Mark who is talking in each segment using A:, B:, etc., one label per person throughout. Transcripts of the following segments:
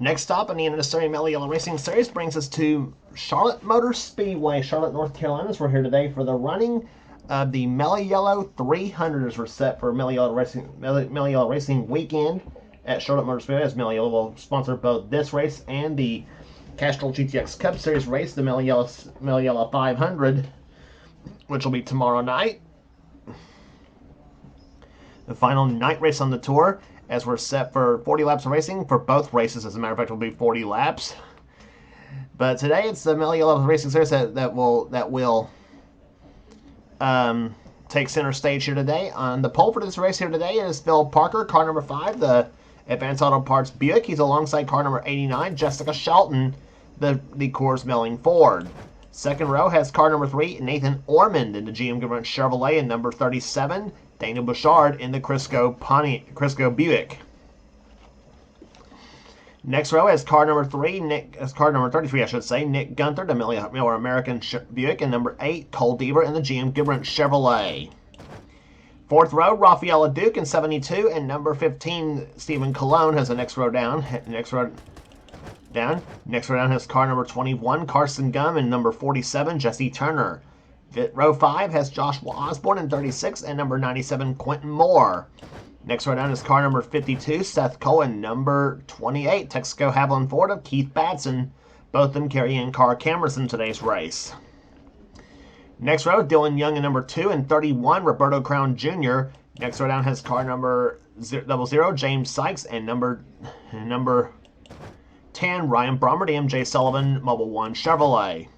A: Next stop in the NNSCRA Mello Yello Racing Series brings us to Charlotte Motor Speedway, Charlotte, North Carolina. As we're here today for the running of the Mello Yello 300s. We're set for Mello Yello Racing weekend at Charlotte Motor Speedway, as Mello Yello will sponsor both this race and the Castrol GTX Cup Series race, the Mello Yello 500, which will be tomorrow night. The final night race on the tour, as we're set for 40 laps of racing for both races. As a matter of fact, it will be 40 laps. But today it's the Mello Yello Racing Series that will take center stage here today. On the pole for this race here today is Phil Parker, car number 5, the Advanced Auto Parts Buick. He's alongside car number 89, Jessica Shelton, the Coors Melling Ford. Second row has car number 3, Nathan Ormond in the GM Government Chevrolet, and number 37, Daniel Bouchard in the Crisco Buick. Next row has car number 33, I should say, Nick Gunther, the Miller American Buick, and number 8, Cole Deaver in the GM Government Chevrolet. Fourth row, Rafaela Duke in 72, and number 15, Stephen Colon has the next row down. Next row down has car number 21, Carson Gum, and number 47, Jesse Turner. Row 5 has Joshua Osborne in 36, and number 97, Quentin Moore. Next row down is car number 52, Seth Cole, and number 28, Texaco Haviland Ford of Keith Batson, both of them carrying car cameras in today's race. Next row, Dylan Young in number 2, and 31, Roberto Crown Jr. Next row down has car number 00, James Sykes, and number 10, Ryan Brommer, MJ Sullivan, Mobile One Chevrolet.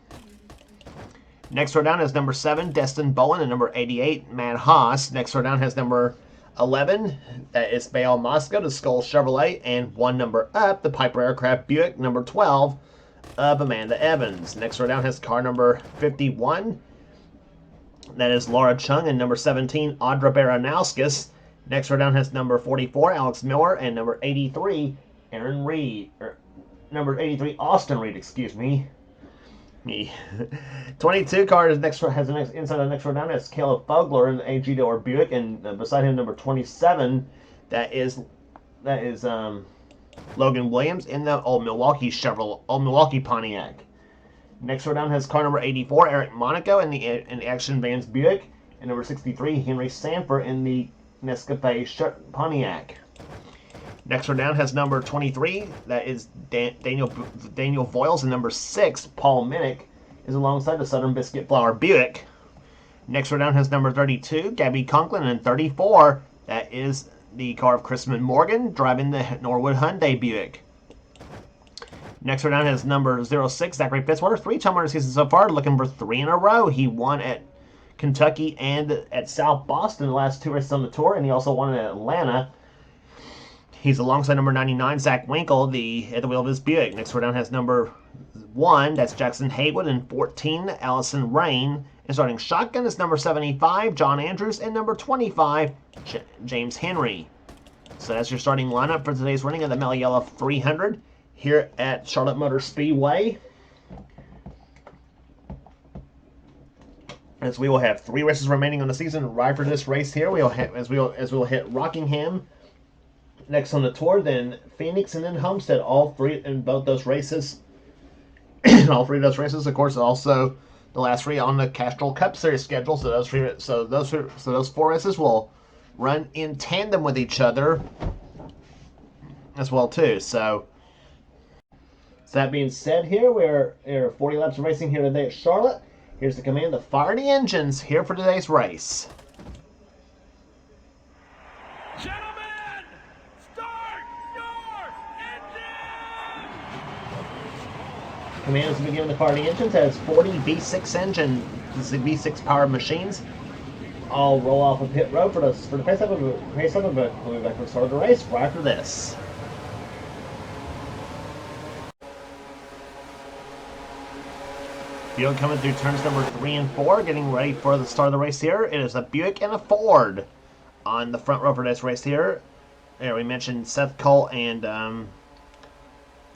A: Next row down has number 7, Destin Bowen, and number 88, Matt Haas. Next row down has number 11, that is Baal Moscow, the Skull Chevrolet, and one number up, the Piper Aircraft Buick, number 12, of Amanda Evans. Next row down has car number 51, that is Laura Chung, and number 17, Audra Baranowskis. Next row down has number 44, Alex Miller, and number 83, Aaron Reed, number 83, Austin Reed, excuse me. 22 car is inside the next row down. That's Caleb Fogler in the AG Door Buick, and beside him number 27, that is Logan Williams in the old Milwaukee Pontiac. Next row down has car number 84, Eric Monaco in the Action Vans Buick, and number 63, Henry Sanford in the Nescafe Pontiac. Next row down has number 23, that is Daniel Voiles, and number 6, Paul Minnick, is alongside the Southern Biscuit Flour Buick. Next row down has number 32, Gabby Conklin, and 34, that is the car of Chrisman Morgan, driving the Norwood Hyundai Buick. Next row down has number 06, Zachary Fitzwater, 3-time winner season so far, looking for 3 in a row. He won at Kentucky and at South Boston the last 2 races on the tour, and he also won at Atlanta. He's alongside number 99, Zach Winkle, at the wheel of his Buick. Next row down has number 1, that's Jackson Haywood, and 14, Allison Rain. And starting shotgun is number 75, John Andrews, and number 25, James Henry. So that's your starting lineup for today's running of the Mello Yello 300 here at Charlotte Motor Speedway. As we will have 3 races remaining on the season right for this race here. We'll hit Rockingham next on the tour, then Phoenix, and then Homestead. All 3 in both those races. All 3 of those races, of course, also the last 3 on the Castrol Cup Series schedule. So those 4 races will run in tandem with each other as well too. So that being said, here we're 40 laps of racing here today at Charlotte. Here's the command to fire the engines here for today's race. Command is to be given to fire the engines. Has 40 V6 engine, V6 powered machines. I'll roll off of pit road for the pace up. We'll be back for the start of the race right after this. Field coming through turns number 3 and 4, getting ready for the start of the race here. It is a Buick and a Ford on the front row for this race here. There we mentioned Seth Cole and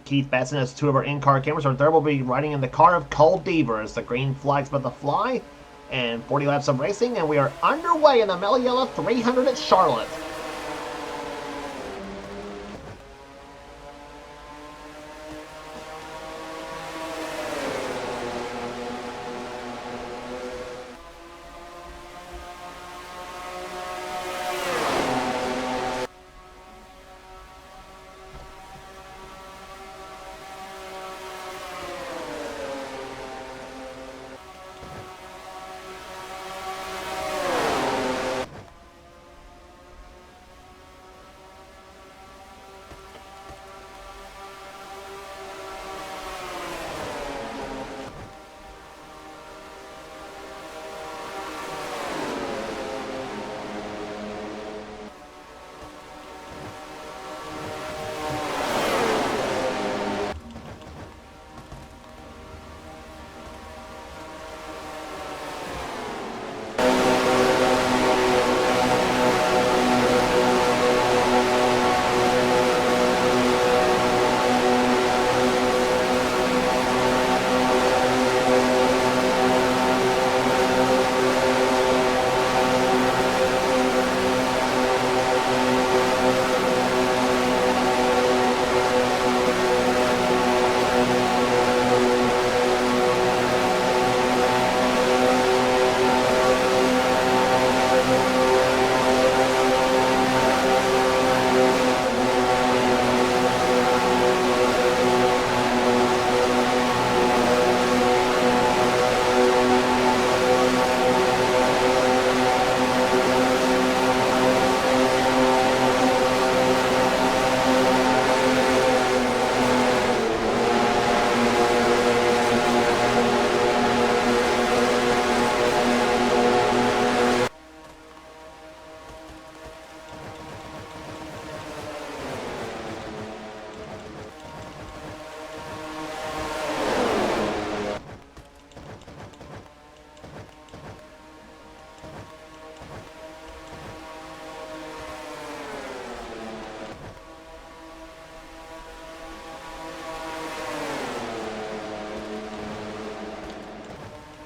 A: Keith Batson has 2 of our in-car cameras. Our third will be riding in the car of Cole Deaver as the green flag's about to fly. And 40 laps of racing, and we are underway in the Mello Yello 300 at Charlotte.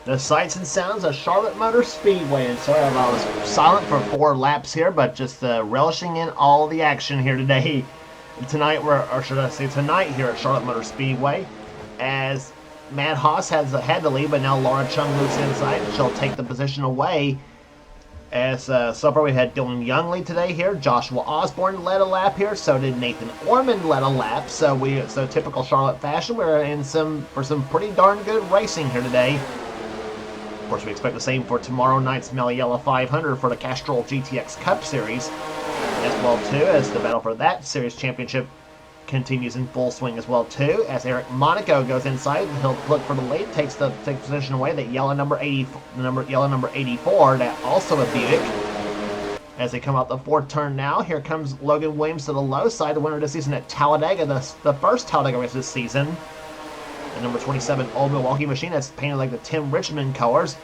A: The sights and sounds of Charlotte Motor Speedway. And sorry if I was silent for 4 laps here, but just relishing in all the action here today. Tonight, or should I say tonight here at Charlotte Motor Speedway, as Matt Haas has had the lead, but now Laura Chung moves inside. She'll take the position away. As so far we had Dylan Young lead today here. Joshua Osborne led a lap here. So did Nathan Ormond led a lap. So typical Charlotte fashion, we're in for some pretty darn good racing here today. Of course, we expect the same for tomorrow night's Mello Yello 500 for the Castrol GTX Cup Series, as well too, as the battle for that series championship continues in full swing as well too. As Eric Monaco goes inside, he'll look for the lead, takes position away. That yellow number 84, that also a Buick. As they come out the 4th turn now, here comes Logan Williams to the low side, the winner this season at Talladega, the first Talladega race this season. The number 27 Old Milwaukee machine that's painted like the Tim Richmond colors.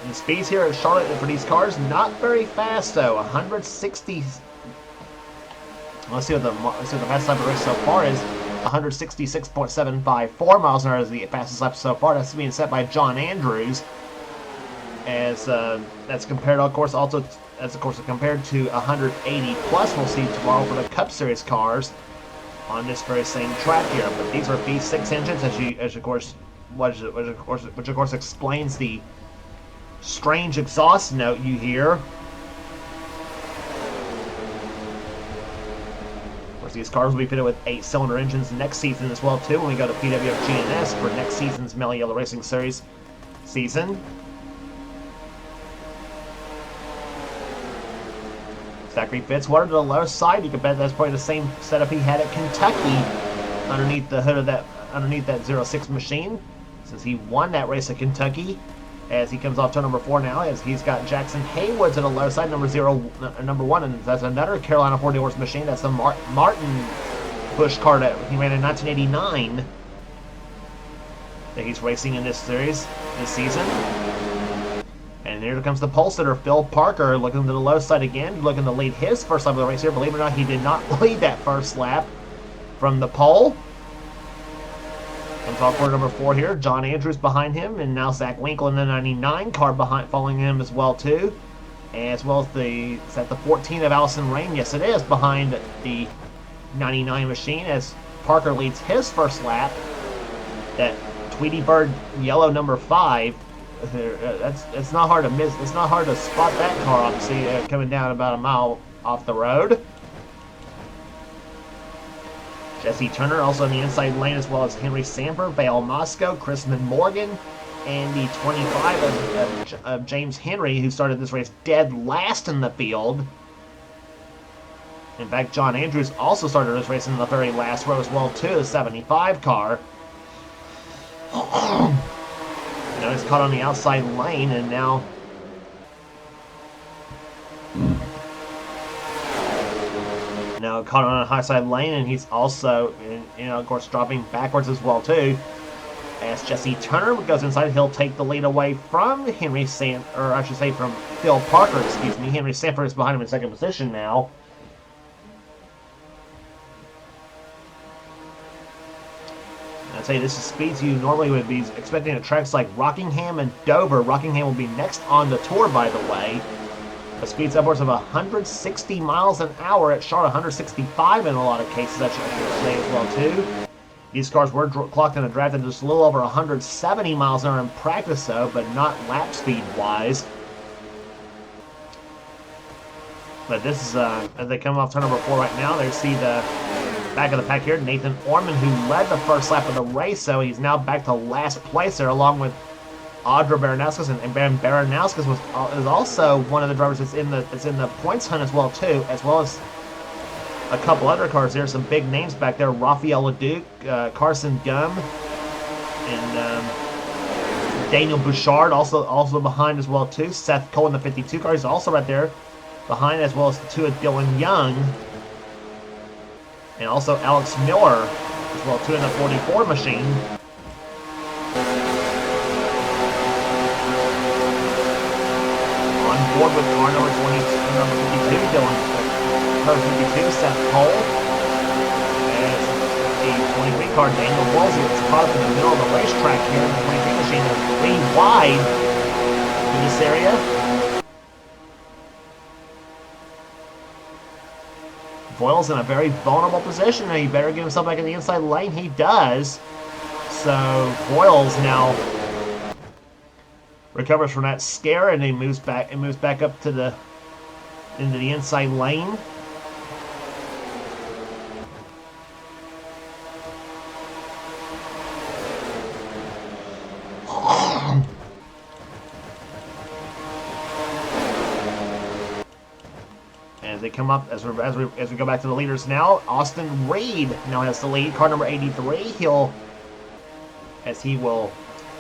A: And the speeds here at Charlotte for these cars, not very fast though. 160. Let's see what the fastest lap of the race so far is. 166.754 miles an hour is the fastest lap so far. That's being set by John Andrews. As that's compared, of course, compared to 180 plus. We'll see tomorrow for the Cup Series cars on this very same track here. But these are V6 engines, which of course explains the strange exhaust note you hear. Of course, these cars will be fitted with 8-cylinder engines next season as well too, when we go to PWF GNS for next season's Mello Yello Racing Series season. Zachary Fitzwater to the low side. You can bet that's probably the same setup he had at Kentucky underneath the hood of that 06 machine, since he won that race at Kentucky. As he comes off turn number 4 now, as he's got Jackson Haywood to the low side, number 1, and that's another Carolina 40 horse machine. That's the Martin Busch car that he ran in 1989 that he's racing in this series this season. And here comes the pole sitter, Phil Parker, looking to the low side again, looking to lead his first lap of the race here. Believe it or not, he did not lead that first lap from the pole. Comes off corner number 4 here. John Andrews behind him, and now Zach Winkle in the 99 car following him as well too. As well as is that the 14 of Allison Rain? Yes, it is, behind the 99 machine as Parker leads his first lap. That Tweety Bird yellow number 5. It's not hard to miss. It's not hard to spot that car, obviously, coming down about a mile off the road. Jesse Turner also in the inside lane, as well as Henry Samper, Vale Moscow, Chrisman Morgan, and the 25 of James Henry, who started this race dead last in the field. In fact, John Andrews also started this race in the very last row as well, too, the 75 car. Now he's caught on the outside lane, and now caught on a high side lane, and he's also, of course, dropping backwards as well too. As Jesse Turner goes inside, he'll take the lead away from from Phil Parker, excuse me. Henry Sanford is behind him in second position now. I'd say this is speeds you normally would be expecting at tracks like Rockingham and Dover. Rockingham will be next on the tour, by the way. The speeds upwards of 160 miles an hour at Charlotte, 165 in a lot of cases, I should say as well too. These cars were clocked in a draft at just a little over 170 miles an hour in practice though, but not lap speed wise. But this is, as they come off turn number 4 right now, they see the back of the pack here, Nathan Ormond, who led the first lap of the race, so he's now back to last place there, along with Audra Baranowskis, and Baranowskis is also one of the drivers that's in the points hunt as well too, as well as a couple other cars there. Some big names back there: Raphael Leduc, Carson Gum, and Daniel Bouchard also behind as well too. Seth Cole in the 52 car is also right there behind, as well as the 2 of Dylan Young, and also Alex Miller as well too in the 44 machine. Board with car number 52, Dylan, car 52, Seth Cole. As the 23 car, Daniel Woolsey, was caught up in the middle of the racetrack here in the 23 machine. They're 3 wide in this area. Voiles in a very vulnerable position. He better get himself back in the inside lane. He does. So Voiles now recovers from that scare, and he moves back up to into the inside lane. As they come up, as we go back to the leaders now, Austin Reed now has the lead. Car number 83. He will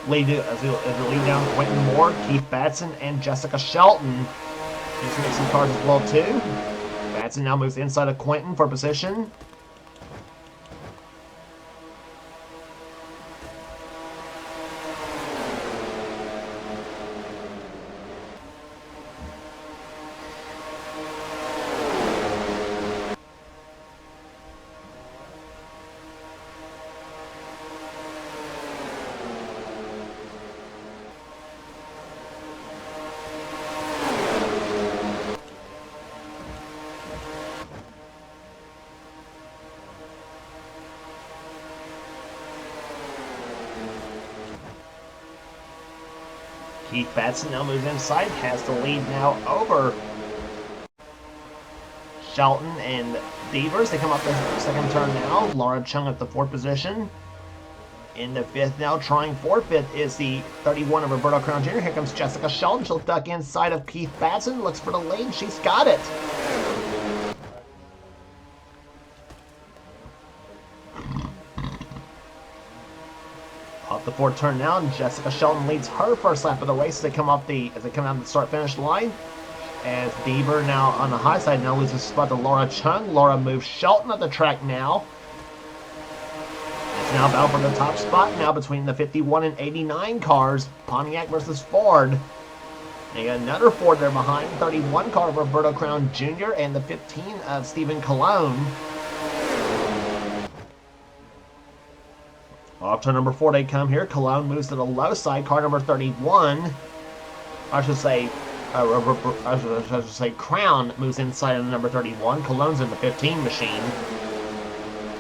A: lead down Quentin Moore, Keith Batson, and Jessica Shelton. He's mixing cars as well too. Batson now moves inside of Quentin for position. Keith Batson now moves inside, has the lead now over Shelton and Devers. They come up the second turn now. Laura Chung at the 4th position. In the 5th now, trying for 5th is the 31 of Roberto Crown Jr. Here comes Jessica Shelton. She'll duck inside of Keith Batson. Looks for the lead. She's got it. Off the 4th turn now, and Jessica Shelton leads her first lap of the race as they come down the start-finish line. As Bieber now on the high side now loses spot to Laura Chung. Laura moves Shelton at the track now. It's now battle for the top spot now between the 51 and 89 cars. Pontiac versus Ford. They got another Ford there behind. 31 car of Roberto Crown Jr. and the 15 of Stephen Colon. Off turn number 4 they come here. Cologne moves to the low side. Car number 31. I should say Crown moves inside of the number 31. Cologne's in the 15 machine.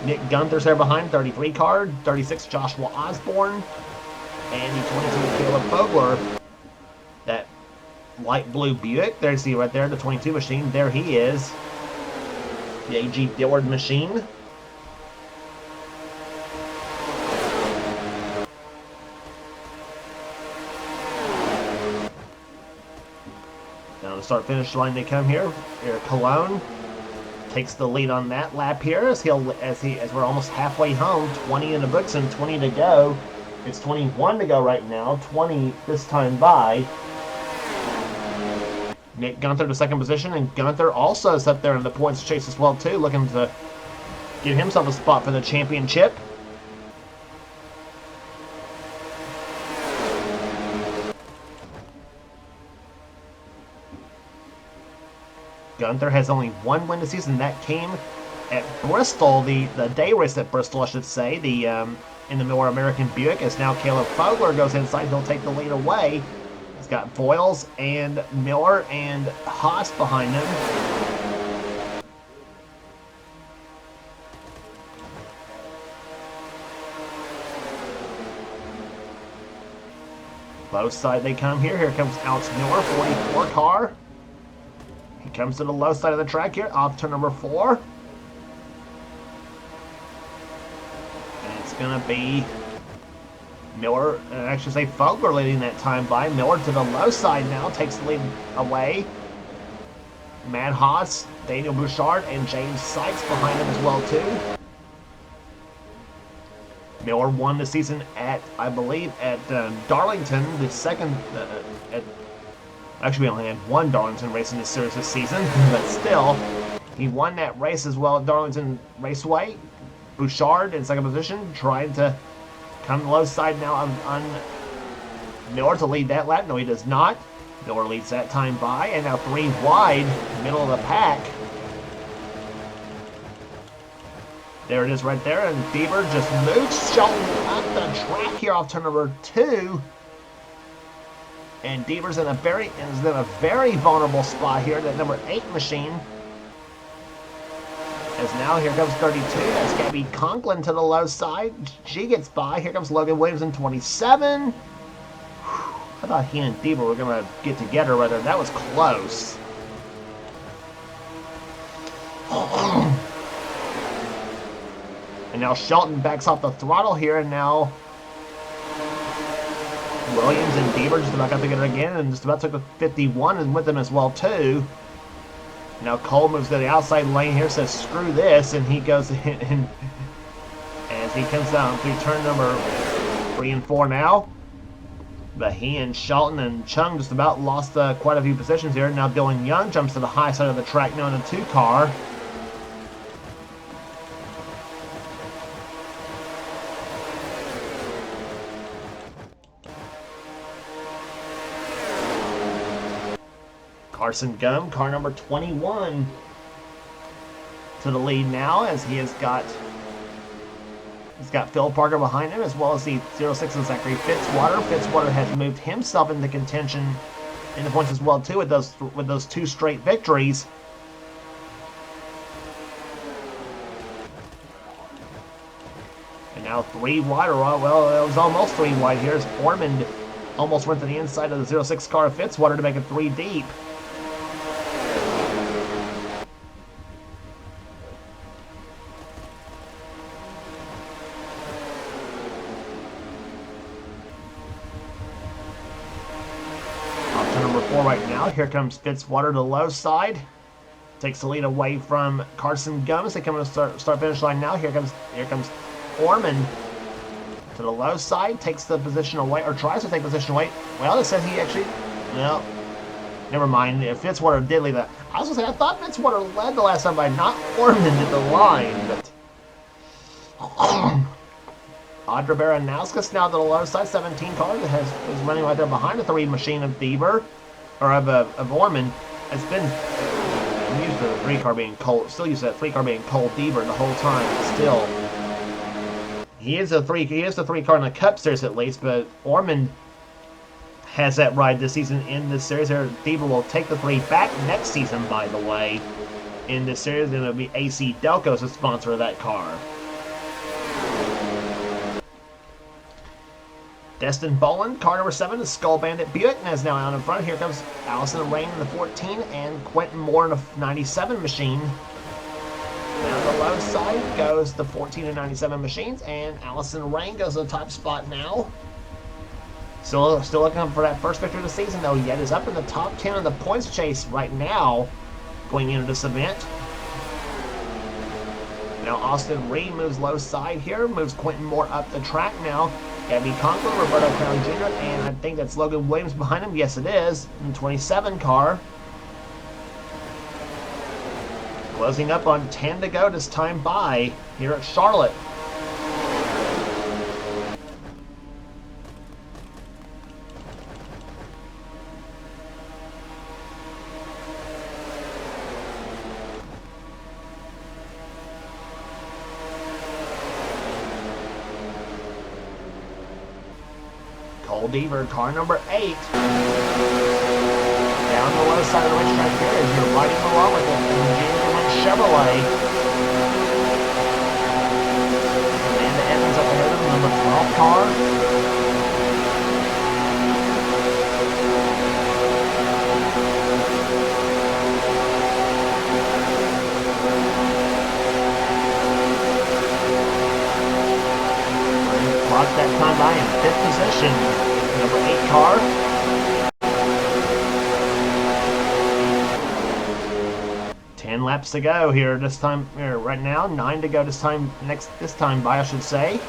A: Nick Gunther's there behind. 33 car. 36 Joshua Osborne. And the 22 Caleb Fogler. That light blue Buick. There you see right there the 22 machine. There he is. The A.G. Dillard machine. Down the start-finish line they come here. Eric Cologne takes the lead on that lap here as we're almost halfway home. 20 in the books and 20 to go. It's 21 to go right now. 20 this time by. Nick Gunther to second position, and Gunther also is up there in the points chase as well too, looking to give himself a spot for the championship. Gunther has only one win this season. That came at Bristol, the day race at Bristol, I should say. In the Miller American Buick. As now Caleb Fogler goes inside, he'll take the lead away. He's got Voiles and Miller and Haas behind him. Low side they come here. Here comes Alex Miller, 44 car. He comes to the low side of the track here, off turn number 4. And it's going to be Miller, I should say Fogler leading that time by. Miller to the low side now, takes the lead away. Matt Haas, Daniel Bouchard, and James Sykes behind him as well too. Miller won the season at, I believe, at Darlington, the second, actually we only had one Darlington race in this series this season, but still, he won that race as well at Darlington Raceway. Bouchard in second position, trying to come low side now on Miller to lead that lap. No, he does not. Miller leads that time by, and now 3 wide, middle of the pack. There it is right there, and Bieber just moves Shelton up the track here off turn number 2. And Bieber's in a very vulnerable spot here, that number 8 machine. As now here comes 32. That's Gabby Conklin to the low side. She gets by. Here comes Logan Williams in 27. I thought he and Bieber were going to get together right there. That was close. And now Shelton backs off the throttle here, and now Williams and Bieber just about got together again, and just about took the 51 and with them as well too. Now Cole moves to the outside lane here, says screw this, and he goes in as he comes down through turn number 3 and 4 now. But he and Shelton and Chung just about lost quite a few positions here. Now Dylan Young jumps to the high side of the track now in a 2 car. Carson Gum, car number 21, to the lead now, as he's got Phil Parker behind him, as well as the 06 and Zachary Fitzwater. Fitzwater has moved himself into contention in the points as well too with those 2 straight victories. And now 3 wide, or well, it was almost 3 wide here, as Ormond almost went to the inside of the 06 car of Fitzwater to make it 3 deep. Right now, here comes Fitzwater to the low side, takes the lead away from Carson Gums. They come to the start finish line now. Here comes Ormond to the low side, takes the position away, or tries to take position away. Well, it says he actually, no, never mind. Fitzwater did leave that. I was gonna say I thought Fitzwater led the last time by not Ormond at the line, but Audra Baranowskis now to the low side, 17 car that is running right there behind the 3 machine of Bieber. Or of Ormond. It's been, I'm used to the 3 car being Cole, still used to that 3 car being Cole Bieber the whole time, still. He is the 3 car in the Cup Series at least, but Ormond has that ride this season in this series. Bieber will take the 3 back next season, by the way, in this series, and it'll be AC Delco's the sponsor of that car. Destin Boland, car number 7, the Skull Bandit Buick, and is now out in front. Here comes Allison Rain in the 14 and Quentin Moore in the 97 machine. Now the low side goes the 14 and 97 machines, and Allison Rain goes to the top spot now. Still looking for that first victory of the season, though. Yet is up in the top 10 in the points chase right now going into this event. Now Austin Reed moves low side here, moves Quentin Moore up the track now. Gabby Conklin, Roberto Crown Jr., and I think that's Logan Williams behind him. Yes, it is. In the 27 car. Closing up on 10 to go this time by here at Charlotte. Cole Deaver, car number 8. Down the low side of the racetrack here as you're riding along with it. Chevrolet. Amanda Evans up ahead of the number 12 car. Clocked that time by in 5th position. Number 8 car. Laps to go here this time, right now. 9 to go this time by, I should say.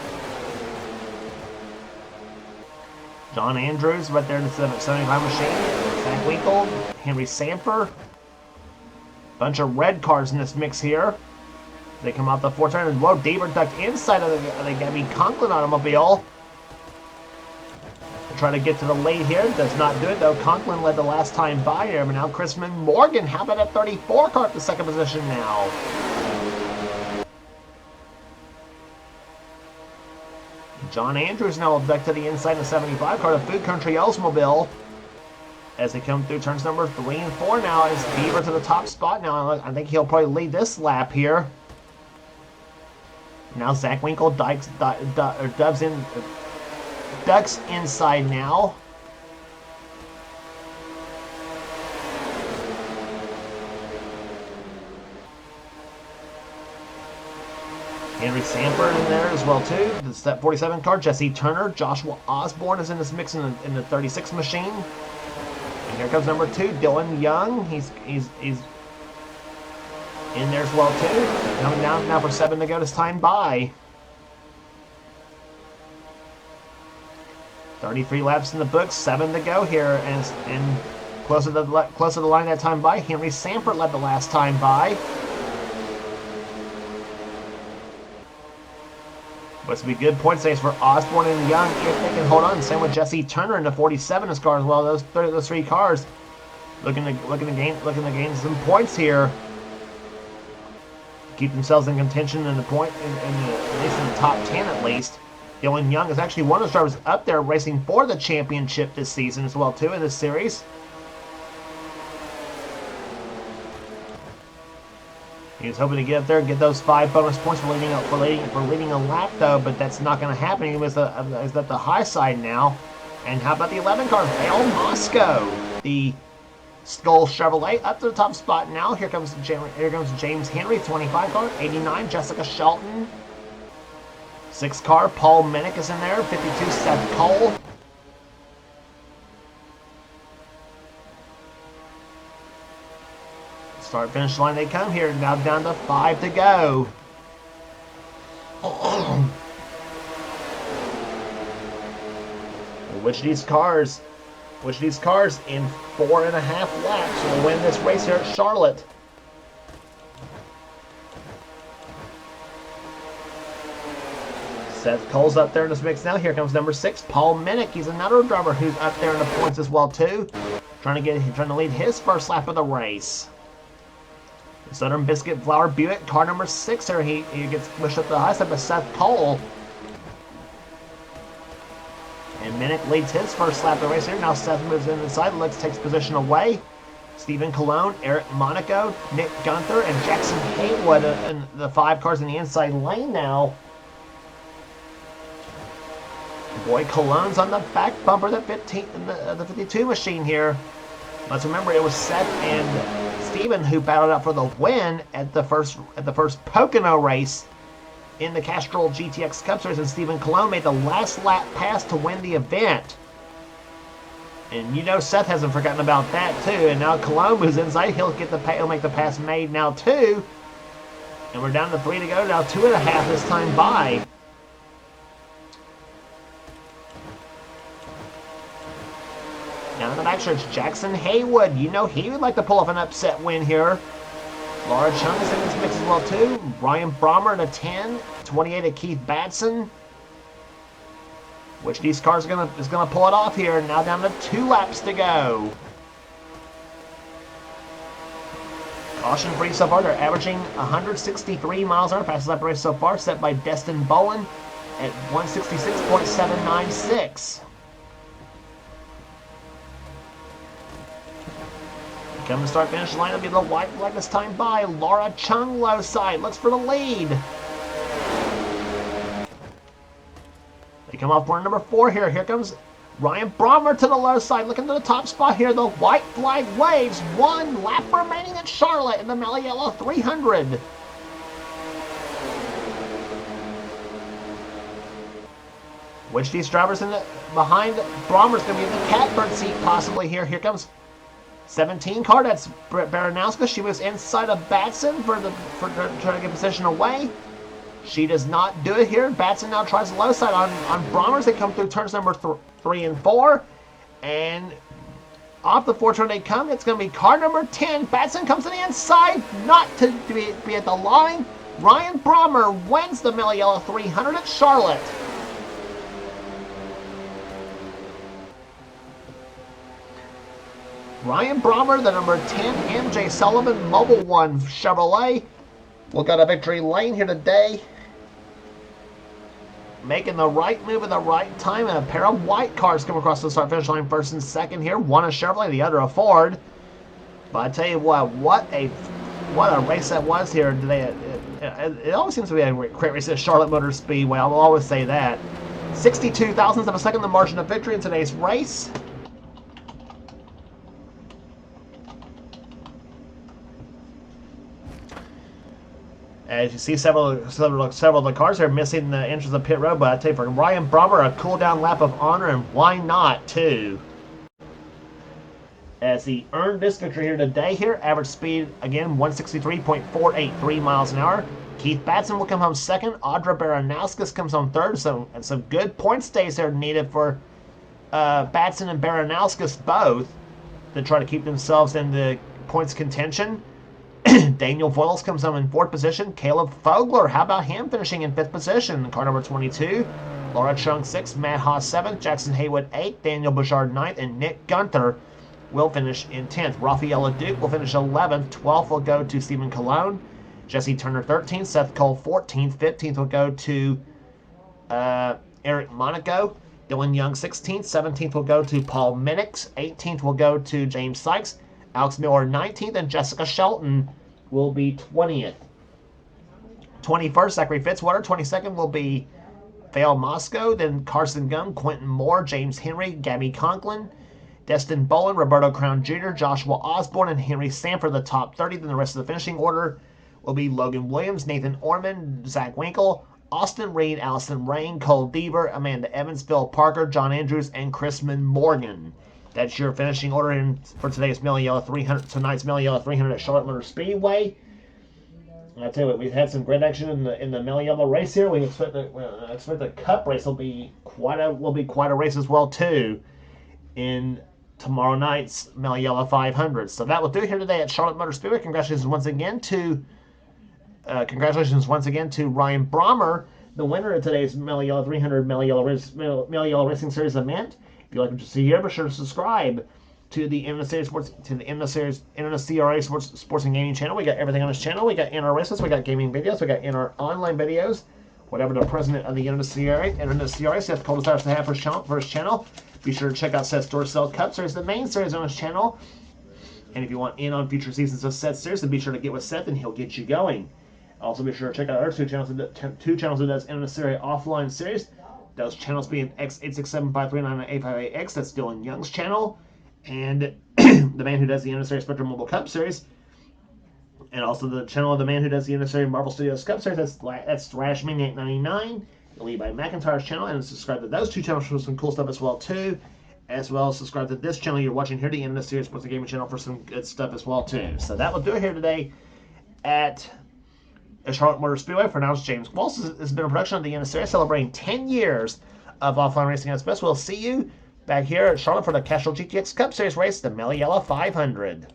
A: John Andrews right there in the 75 machine. Zach Winkle, Henry Samper. Bunch of red cars in this mix here. They come out the 4 turn, and whoa, Deaver ducked inside of the Gabby Conklin automobile. Try to get to the lead here. Does not do it, though. Conklin led the last time by here, but now Chrisman Morgan, how about a 34 car at the 2nd position now? John Andrews now back to the inside of the 75 car, the Food Country Oldsmobile. As they come through turns number 3 and 4 now, is Beaver to the top spot now. I think he'll probably lead this lap here. Now Zach Winkle ducks inside now. Henry Sanford in there as well too. The step 47 car, Jesse Turner. Joshua Osborne is in this mix in the 36 machine. And here comes number 2, Dylan Young. He's in there as well too. Coming down now for 7 to go this time by. 33 laps in the books, 7 to go here, and close to the line that time by. Henry Sanford led the last time by. Must be good point saves for Osborne and Young if they can hold on. Same with Jesse Turner in the 47 car as well. Those 3 cars looking to gain some points here. Keep themselves in contention in the point, at least in the top 10 at least. Dylan Young is actually one of the drivers up there racing for the championship this season as well too in this series. He was hoping to get up there and get those 5 bonus points for leading a lap, though, but that's not going to happen. He was at the high side now. And how about the 11 car, Vail Moscow, the Skull Chevrolet up to the top spot now. Here comes James Henry, 25 car, 89, Jessica Shelton, 6 car, Paul Minnick is in there, 52, Seth Cole. Start finish line they come here. Now down to 5 to go. Which of these cars in 4.5 laps will win this race here at Charlotte? Seth Cole's up there in this mix now. Here comes number 6, Paul Minnick. He's another driver who's up there in the points as well too. Trying to lead his first lap of the race. Southern Biscuit Flour Buick, car number 6 here. He gets pushed up the high side by Seth Cole. And Minnick leads his first lap of the race here. Now Seth moves in inside. Lex takes position away. Stephen Colon, Eric Monaco, Nick Gunther, and Jackson Haywood in the 5 cars in the inside lane now. Boy, Colon's on the back bumper, the 52 machine here. Let's remember it was Seth and Steven who battled out for the win at the first Pocono race in the Castrol GTX Cup Series, and Stephen Colon made the last lap pass to win the event. And you know Seth hasn't forgotten about that too. And now Colon moves inside. He'll make the pass made now too. And we're down to 3 to go now, 2.5 this time by. Now in the back stretch, Jackson Haywood. You know he would like to pull off an upset win here. Laura Chung is in this mix as well too. Ryan Brommer in a 10. 28 at Keith Batson. Which of these cars is gonna pull it off here? Now down to 2 laps to go. Caution free so far. They're averaging 163 miles an hour. Fastest lap race so far, set by Destin Bolin at 166.796. Come to start finish line, it'll be the white flag this time by. Laura Chung low side, looks for the lead. They come off corner number 4 here. Here comes Ryan Brommer to the low side, looking to the top spot here. The white flag waves. 1 lap remaining at Charlotte in the Mello Yello 300. Which of these drivers behind Brommer's going to be in the catbird seat possibly here. Here comes 17 car, that's Baranowska. She was inside of Batson for trying to get position away. She does not do it here. Batson now tries the low side on Brommer's. They come through turns number 3 and 4. And off the 4 turn they come. It's going to be car number 10. Batson comes to the inside, not to be at the line. Ryan Brommer wins the Mello Yello 300 at Charlotte. Ryan Brommer, the number 10 MJ Sullivan Mobile One Chevrolet, will got a victory lane here today. making the right move at the right time, and a pair of white cars come across the start finish line first and second here. One a Chevrolet, the other a Ford. But I tell you what a race that was here today. It always seems to be a great race at Charlotte Motor Speedway. I will always say that. 62 thousandths of a second, the margin of victory in today's race. As you see, several of the cars are missing the entrance of pit road, but I tell you, for Ryan Brommer, a cool down lap of honor, and why not, too? As he earned this victory here today here, average speed, again, 163.483 miles an hour. Keith Batson will come home second. Audra Baranowskis comes home third, so and some good point stays there needed for Batson and Baranowskis both to try to keep themselves in the points contention. Daniel Voiles comes home in fourth position. Caleb Fogler, how about him finishing in fifth position? Car number 22. Laura Chung 6th. Matt Haas 7th. Jackson Haywood 8th. Daniel Bouchard 9th. And Nick Gunther will finish in 10th. Rafaela Duke will finish 11th. 12th will go to Stephen Colon. Jesse Turner 13th. Seth Cole 14th. 15th will go to Eric Monaco. Dylan Young 16th. 17th will go to Paul Minix. 18th will go to James Sykes. Alex Miller 19th, and Jessica Shelton will be 20th. 21st, Zachary Fitzwater. 22nd will be Fail Moscow. Then Carson Gum, Quentin Moore, James Henry, Gabby Conklin, Destin Bolin, Roberto Crown Jr., Joshua Osborne, and Henry Sanford, the top 30. Then the rest of the finishing order will be Logan Williams, Nathan Orman, Zach Winkle, Austin Reed, Allison Rain, Cole Deaver, Amanda Evans, Phil Parker, John Andrews, and Chrisman Morgan. That's your finishing order for today's Mello Yello 300. Tonight's Mello Yello 300 at Charlotte Motor Speedway. And I tell you what, we've had some great action in the Mello Yello race here. We expect the Cup race will be quite a race as well too in tomorrow night's Mello Yello 500. So that will do it here today at Charlotte Motor Speedway. Congratulations once again to Ryan Brommer, the winner of today's Mello Yello 300 Mello Yello Racing Series event. If you like what you see here, be sure to subscribe to the NNSCRA Sports and Gaming channel. We got everything on this channel. We got NR races, we got gaming videos, we got NR online videos. Whatever the president of the NNSCRA Seth Cole desires to have for his channel, be sure to check out Seth's Dorsell Cup Series, the main series on his channel. And if you want in on future seasons of Seth's series, then be sure to get with Seth and he'll get you going. Also, be sure to check out our two channels who does NNSCRA offline series. Those channels being X8675398858X, that's Dylan Young's channel, and the man who does the NNSCRA Spectrum Mobile Cup Series, and also the channel of the man who does the NNSCRA Marvel Studios Cup Series, that's Thrashmania899, Levi McIntyre's channel, and subscribe to those two channels for some cool stuff as well too, as well as subscribe to this channel you're watching here, the NNSCRA Sports and Gaming channel, for some good stuff as well too. So that will do it here today at Charlotte Motor Speedway. For now, it's James Walsh. This has been a production of the NNSCRA celebrating 10 years of offline racing at its best. We'll see you back here at Charlotte for the Castrol GTX Cup Series race, the Mello Yello 500.